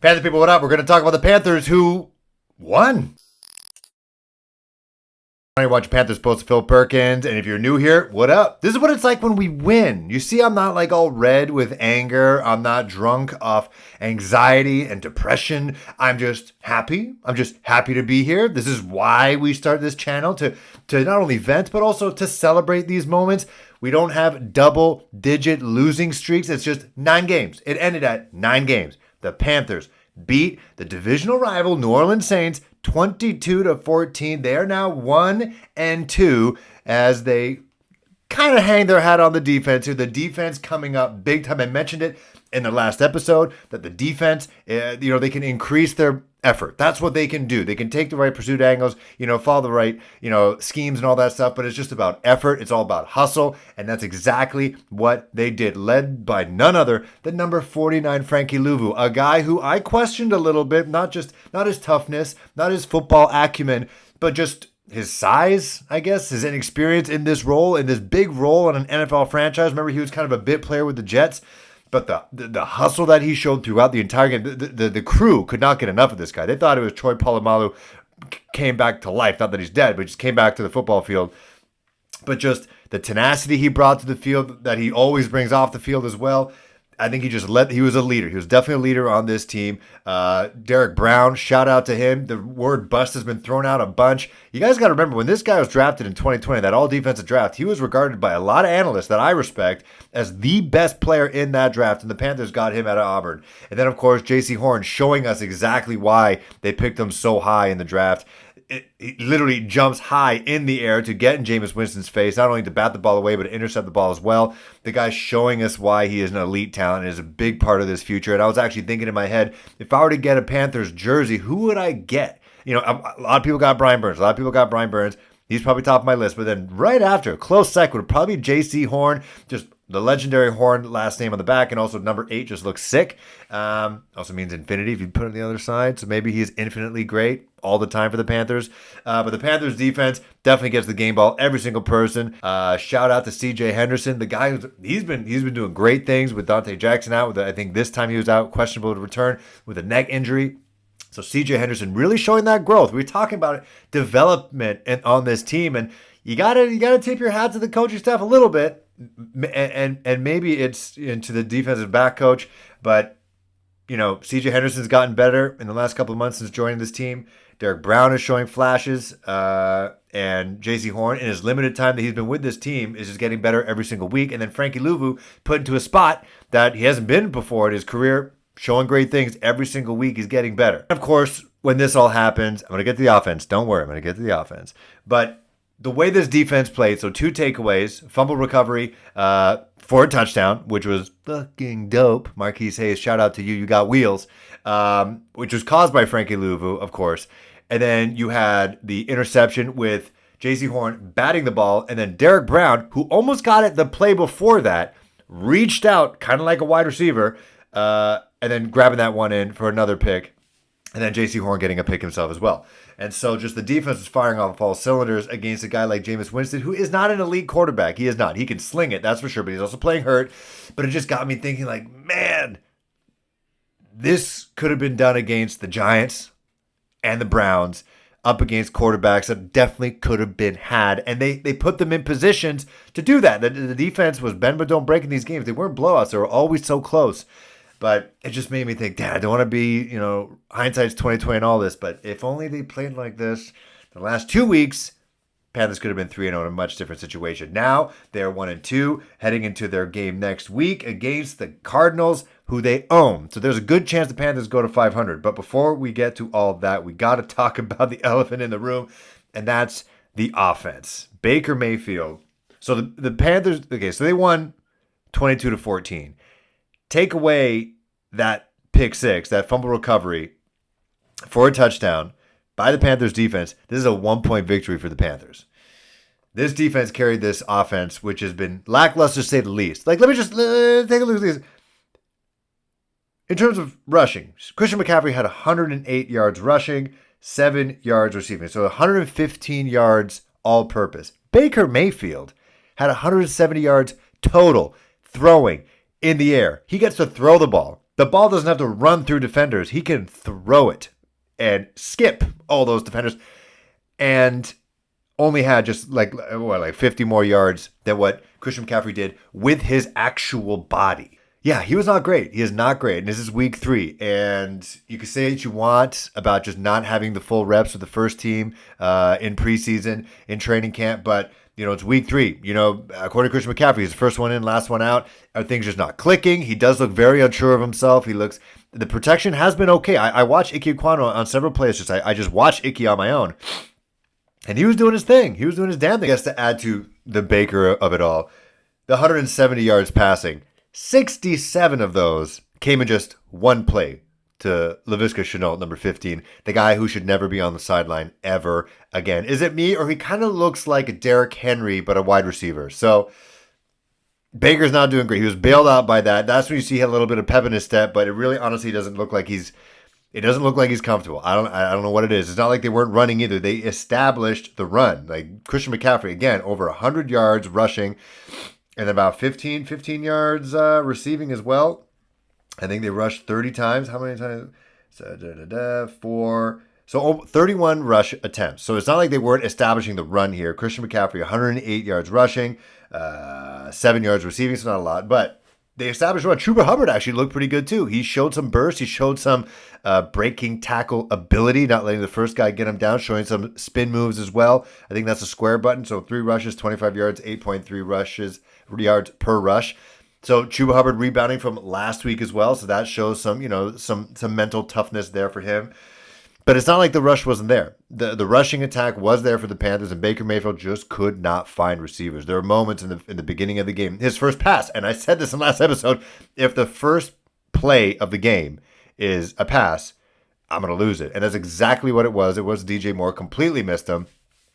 Panther people, what up? We're going to talk about the Panthers who won. You watch Panthers post to Phil Perkins, and if you're new here, what up? This is what it's like when we win. You see, I'm not like all red with anger. I'm not drunk off anxiety and depression. I'm just happy. I'm just happy to be here. This is why we start this channel, to not only vent, but also to celebrate these moments. We don't have double-digit losing streaks. It's just 9 games. It ended at 9 games. The Panthers beat the divisional rival New Orleans Saints 22-14. They are now 1-2 as they kind of hang their hat on the defense here. The defense coming up big time. I mentioned it in the last episode that the defense, they can increase their effort. That's what they can do. They can take the right pursuit angles, follow the right, schemes and all that stuff, but it's just about effort. It's all about hustle, and that's exactly what they did, led by none other than number 49, Frankie Louvu, a guy who I questioned a little bit, not his toughness, not his football acumen, but just his size, I guess, his inexperience in this role, in this big role in an NFL franchise. Remember, he was kind of a bit player with the Jets. But the hustle that he showed throughout the entire game, the crew could not get enough of this guy. They thought it was Troy Polamalu came back to life. Not that he's dead, but just came back to the football field. But just the tenacity he brought to the field that he always brings off the field as well. I think he was a leader. He was definitely a leader on this team. Derek Brown, shout out to him. The word bust has been thrown out a bunch. You guys got to remember, when this guy was drafted in 2020, that all-defensive draft, he was regarded by a lot of analysts that I respect as the best player in that draft, and the Panthers got him out of Auburn. And then, of course, J.C. Horn showing us exactly why they picked him so high in the draft. It literally jumps high in the air to get in Jameis Winston's face, not only to bat the ball away, but to intercept the ball as well. The guy's showing us why he is an elite talent and is a big part of this future. And I was actually thinking in my head, if I were to get a Panthers jersey, who would I get? A lot of people got Brian Burns. He's probably top of my list. But then right after, close second, would probably be J.C. Horn, just the legendary Horn last name on the back, and also number 8 just looks sick. Also means infinity if you put it on the other side. So maybe he's infinitely great all the time for the Panthers. But the Panthers defense definitely gets the game ball, every single person. Shout out to C.J. Henderson, the guy he's been doing great things with Dante Jackson out. I think this time he was out, questionable to return with a neck injury. So C.J. Henderson really showing that growth. We're talking about development on this team, and you gotta tip your hat to the coaching staff a little bit. And maybe it's into the defensive back coach, but C.J. Henderson's gotten better in the last couple of months since joining this team. Derek Brown is showing flashes, and J.C. Horn, in his limited time that he's been with this team, is just getting better every single week. And then Frankie Louvu put into a spot that he hasn't been before in his career, showing great things every single week. He's getting better. Of course, when this all happens, I'm going to get to the offense. Don't worry, I'm going to get to the offense. But the way this defense played, so 2 takeaways, fumble recovery for a touchdown, which was fucking dope. Marquise Hayes, shout out to you. You got wheels, which was caused by Frankie Louvu, of course. And then you had the interception with J.C. Horn batting the ball, and then Derek Brown, who almost got it the play before that, reached out kind of like a wide receiver, and then grabbing that one in for another pick. And then J.C. Horn getting a pick himself as well. And so just the defense was firing off all cylinders against a guy like Jameis Winston, who is not an elite quarterback. He is not. He can sling it, that's for sure, but he's also playing hurt. But it just got me thinking, like, man, this could have been done against the Giants and the Browns, up against quarterbacks that definitely could have been had. And they put them in positions to do that. The defense was bend but don't break in these games. They weren't blowouts. They were always so close. But it just made me think, Dad, I don't want to be, hindsight's 2020 and all this, but if only they played like this the last 2 weeks, Panthers could have been 3-0 in a much different situation. Now they're 1-2, heading into their game next week against the Cardinals, who they own. So there's a good chance the Panthers go to 500. But before we get to all of that, we got to talk about the elephant in the room, and that's the offense. Baker Mayfield. So the Panthers, okay, so they won 22-14. Take away that pick six, that fumble recovery for a touchdown by the Panthers defense. This is a 1-point victory for the Panthers. This defense carried this offense, which has been lackluster to say the least. Like, let me just take a look at this. In terms of rushing, Christian McCaffrey had 108 yards rushing, 7 yards receiving. So 115 yards all-purpose. Baker Mayfield had 170 yards total throwing in the air. He gets to throw the ball. The ball doesn't have to run through defenders. He can throw it and skip all those defenders, and only had just like 50 more yards than what Christian McCaffrey did with his actual body. Yeah, he was not great. He is not great. And this is week 3. And you can say what you want about just not having the full reps with the first team in preseason, in training camp. But, it's week 3. According to Christian McCaffrey, he's the first one in, last one out. Things just not clicking. He does look very unsure of himself. The protection has been okay. I watched Ike Ekwonu on several plays. I just watched Ike on my own. And he was doing his thing. He was doing his damn thing. I guess to add to the Baker of it all, the 170 yards passing, 67 of those came in just one play to Laviska Shenault, number 15, the guy who should never be on the sideline ever again. Is it me, or he kind of looks like a Derrick Henry, but a wide receiver? So Baker's not doing great. He was bailed out by that. That's when you see he had a little bit of pep in his step, but it really honestly doesn't look like he's comfortable. I don't know what it is. It's not like they weren't running either. They established the run. Like Christian McCaffrey, again, over 100 yards rushing and about 15 yards receiving as well. I think they rushed 30 times. How many times? 4. So 31 rush attempts. So it's not like they weren't establishing the run here. Christian McCaffrey, 108 yards rushing, 7 yards receiving. It's not a lot, but they established run. Chuba Hubbard actually looked pretty good too. He showed some burst. He showed some breaking tackle ability, not letting the first guy get him down, showing some spin moves as well. I think that's a square button. So 3 rushes, 25 yards, 8.3 yards per rush. So Chuba Hubbard rebounding from last week as well. So that shows some mental toughness there for him. But it's not like the rush wasn't there. The rushing attack was there for the Panthers, and Baker Mayfield just could not find receivers. There were moments in the beginning of the game, his first pass, and I said this in last episode, if the first play of the game is a pass, I'm going to lose it. And that's exactly what it was. It was DJ Moore, completely missed him.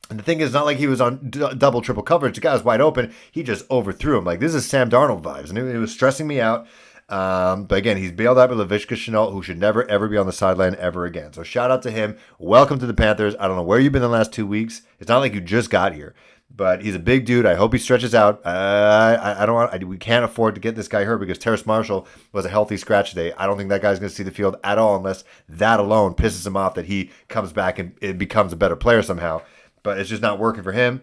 And the thing is, not like he was on double, triple coverage. The guy was wide open. He just overthrew him. Like, this is Sam Darnold vibes, and it was stressing me out. But again, he's bailed out by Laviska Shenault, who should never, ever be on the sideline ever again. So shout out to him. Welcome to the Panthers. I don't know where you've been the last 2 weeks. It's not like you just got here, but he's a big dude. I hope he stretches out. We can't afford to get this guy hurt because Terrace Marshall was a healthy scratch today. I don't think that guy's going to see the field at all unless that alone pisses him off that he comes back and it becomes a better player somehow. But it's just not working for him.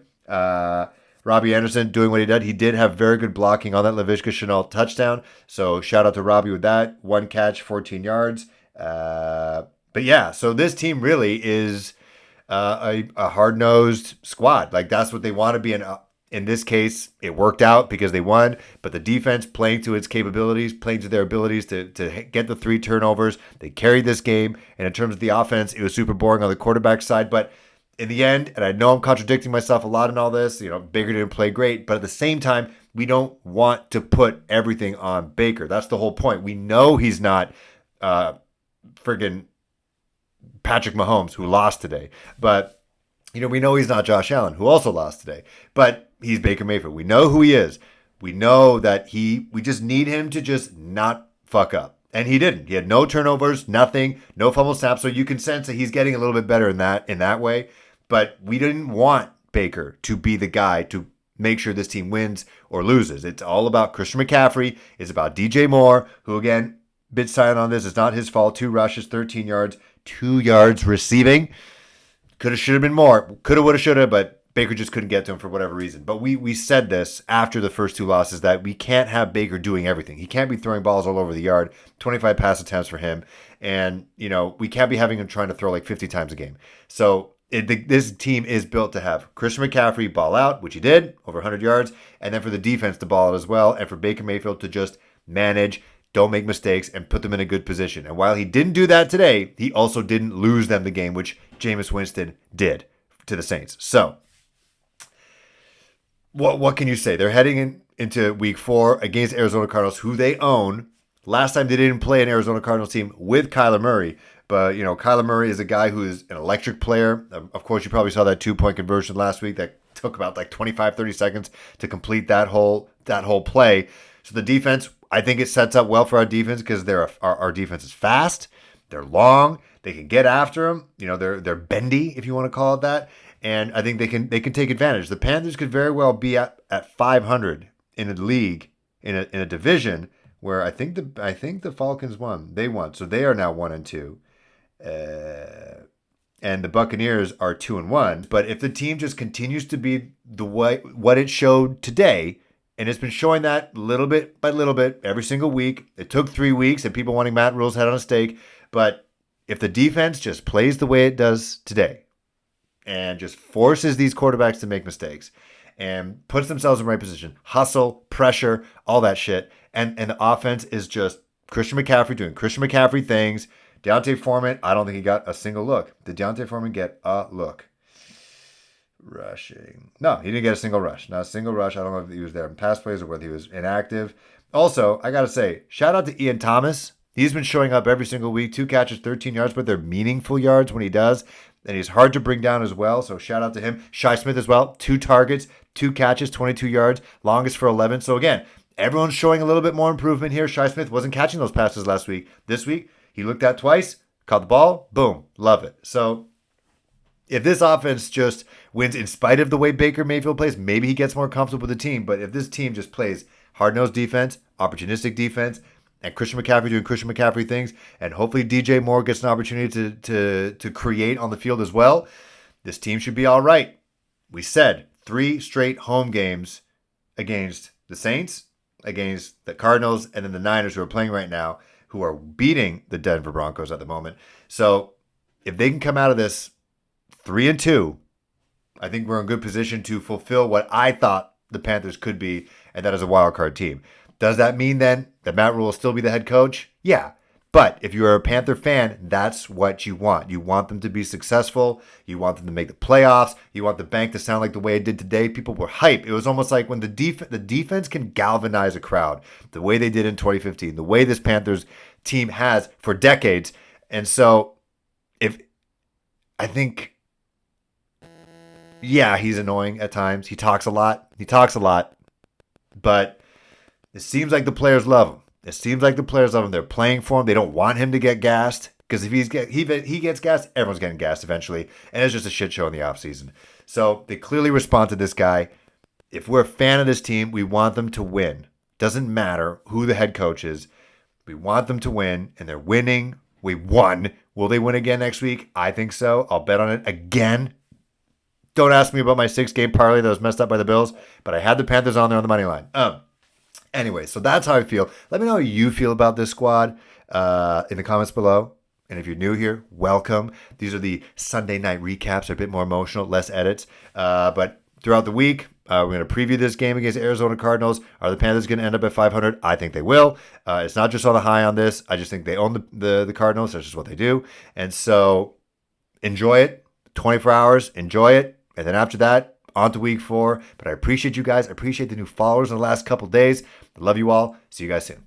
Robbie Anderson doing what he did. He did have very good blocking on that Laviska Shenault touchdown. So shout out to Robbie with that. 1 catch, 14 yards. But yeah, so this team really is a hard-nosed squad. Like, that's what they want to be. In this case, it worked out because they won. But the defense playing to its capabilities, playing to their abilities to get the 3 turnovers. They carried this game. And in terms of the offense, it was super boring on the quarterback side. But in the end, and I know I'm contradicting myself a lot in all this, Baker didn't play great, but at the same time, we don't want to put everything on Baker. That's the whole point. We know he's not friggin' Patrick Mahomes, who lost today. But, we know he's not Josh Allen, who also lost today. But he's Baker Mayfield. We know who he is. We know that we just need him to just not fuck up. And he didn't. He had no turnovers, nothing, no fumble snaps. So you can sense that he's getting a little bit better in that way. But we didn't want Baker to be the guy to make sure this team wins or loses. It's all about Christian McCaffrey. It's about DJ Moore, who, again, bit silent on this. It's not his fault. 2 rushes, 13 yards, 2 yards receiving. Could have, should have been more. Could have, would have, should have, but Baker just couldn't get to him for whatever reason. But we said this after the first 2 losses, that we can't have Baker doing everything. He can't be throwing balls all over the yard. 25 pass attempts for him. And, we can't be having him trying to throw like 50 times a game. So this team is built to have Christian McCaffrey ball out, which he did, over 100 yards, and then for the defense to ball out as well, and for Baker Mayfield to just manage, don't make mistakes, and put them in a good position. And while he didn't do that today, he also didn't lose them the game, which Jameis Winston did to the Saints. So what can you say? They're heading into week 4 against Arizona Cardinals, who they own. Last time they didn't play an Arizona Cardinals team with Kyler Murray. But, Kyler Murray is a guy who is an electric player. Of course, you probably saw that 2-point conversion last week that took about 25, 30 seconds to complete that whole play. So the defense, I think it sets up well for our defense because our defense is fast. They're long. They can get after them. They're bendy, if you want to call it that. And I think they can take advantage. The Panthers could very well be at 500 in a league, in a division, where I think the Falcons won. They won, so they are now 1-2. And the Buccaneers are 2-1. But if the team just continues to be the way what it showed today, and it's been showing that little bit by little bit every single week. It took 3 weeks, and people wanting Matt Rule's head on a stake. But if the defense just plays the way it does today, and just forces these quarterbacks to make mistakes, and puts themselves in the right position, hustle, pressure, all that shit, and the offense is just Christian McCaffrey doing Christian McCaffrey things. Deontay Foreman, I don't think he got a single look. Did Deontay Foreman get a look? Rushing. No, he didn't get a single rush. Not a single rush. I don't know if he was there in pass plays or whether he was inactive. Also, I got to say, shout out to Ian Thomas. He's been showing up every single week. 2 catches, 13 yards, but they're meaningful yards when he does. And he's hard to bring down as well, so shout out to him. Shi Smith as well. 2 targets, 2 catches, 22 yards, longest for 11. So again, everyone's showing a little bit more improvement here. Shi Smith wasn't catching those passes last week. This week, he looked at twice, caught the ball, boom, love it. So if this offense just wins in spite of the way Baker Mayfield plays, maybe he gets more comfortable with the team. But if this team just plays hard-nosed defense, opportunistic defense, and Christian McCaffrey doing Christian McCaffrey things, and hopefully DJ Moore gets an opportunity to create on the field as well, this team should be all right. We said 3 straight home games against the Saints, against the Cardinals, and then the Niners who are playing right now, who are beating the Denver Broncos at the moment. So if they can come out of this 3-2, I think we're in good position to fulfill what I thought the Panthers could be, and that is a wild card team. Does that mean then that Matt Rule will still be the head coach? Yeah. But if you're a Panther fan, that's what you want. You want them to be successful. You want them to make the playoffs. You want the bank to sound like the way it did today. People were hype. It was almost like when the defense can galvanize a crowd, the way they did in 2015, the way this Panthers team has for decades. And so I think, yeah, he's annoying at times. He talks a lot. But it seems like the players love him. They're playing for him. They don't want him to get gassed, because if he gets gassed, everyone's getting gassed eventually. And it's just a shit show in the offseason. So they clearly respond to this guy. If we're a fan of this team, we want them to win. Doesn't matter who the head coach is. We want them to win, and they're winning. We won. Will they win again next week? I think so. I'll bet on it again. Don't ask me about my 6-game parlay that was messed up by the Bills, but I had the Panthers on there on the money line. Anyway, so that's how I feel. Let me know how you feel about this squad in the comments below. And if you're new here, welcome. These are the Sunday night recaps. They're a bit more emotional, less edits. But throughout the week, we're going to preview this game against Arizona Cardinals. Are the Panthers going to end up at 500? I think they will. It's not just on the high on this. I just think they own the Cardinals. That's just what they do. And so enjoy it. 24 hours. Enjoy it. And then after that, on to week 4. But I appreciate you guys. I appreciate the new followers in the last couple days. I love you all. See you guys soon.